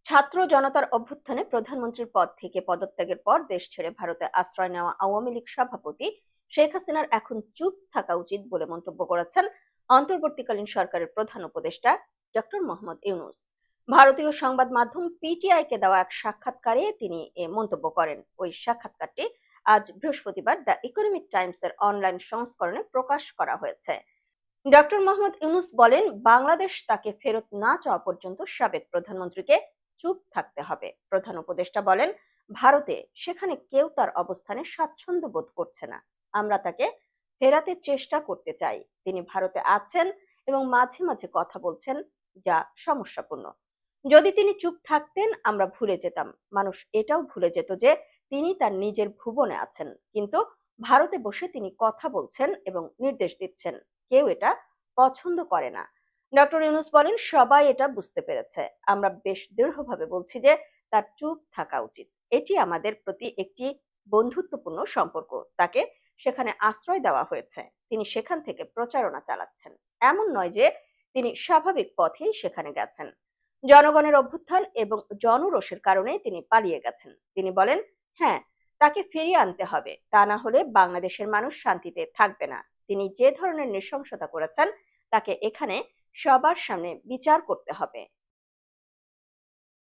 ছাত্র জনতার অভ্যুত্থানে প্রধানমন্ত্রীর পদ থেকে পদত্যাগের পর দেশ ছেড়ে ভারতে আশ্রয় নেওয়া আওয়ামী লীগ সভাপতি শেখ হাসিনার এখন চুপ থাকা উচিত বলে মন্তব্য করেছেন অন্তর্বর্তীকালীন সরকারের প্রধান উপদেষ্টা ডক্টর মোহাম্মদ ইউনূস। ভারতীয় সংবাদ মাধ্যম পিটিআই কে দেওয়া এক সাক্ষাৎকারে তিনি এ মন্তব্য করেন। ওই সাক্ষাৎকারটি আজ বৃহস্পতিবার দ্য ইকোনমিক টাইমস এর অনলাইন সংস্করণে প্রকাশ করা হয়েছে। ডক্টর মোহাম্মদ ইউনূস বলেন, বাংলাদেশ তাকে ফেরত না চাওয়া পর্যন্ত সাবেক প্রধানমন্ত্রীকে চুপ থাকতে হবে। প্রধান উপদেষ্টা বলেন, ভারতে সেখানে কেউ তার অবস্থানে স্বাচ্ছন্দ্য বোধ করছে না। আমরা তাকে ফেরাতে চেষ্টা করতে চাই। তিনি ভারতে আছেন এবং মাঝে মাঝে কথা বলছেন, যা সমস্যাপূর্ণ। যদি তিনি চুপ থাকতেন আমরা ভুলে যেতাম। মানুষ এটাও ভুলে যেত যে তিনি তার নিজের ভুবনে আছেন, কিন্তু ভারতে বসে তিনি কথা বলছেন এবং নির্দেশ দিচ্ছেন। কেউ এটা পছন্দ করে না। ডক্টর ইউনূস বলেন, সবাই এটা বুঝতে পেরেছে। আমরা বেশ দৃঢ়ভাবে বলছি যে তার চুপ থাকা উচিত। এটি আমাদের প্রতি একটি বন্ধুত্বপূর্ণ সম্পর্ক। তাকে সেখানে আশ্রয় দেওয়া হয়েছে। তিনি সেখান থেকে প্রচারণা চালাচ্ছেন। এমন নয় যে তিনি স্বাভাবিক পথেই সেখানে গেছেন। জনগণের অভ্যুত্থান এবং জনরোষের কারণে তিনি পালিয়ে গেছেন। তিনি বলেন, হ্যাঁ, তাকে ফিরিয়ে আনতে হবে। তা না হলে বাংলাদেশের মানুষ শান্তিতে থাকবে না। তিনি যে ধরনের নৃশংসতা করেছেন তাকে এখানে সবার সামনে বিচার করতে হবে।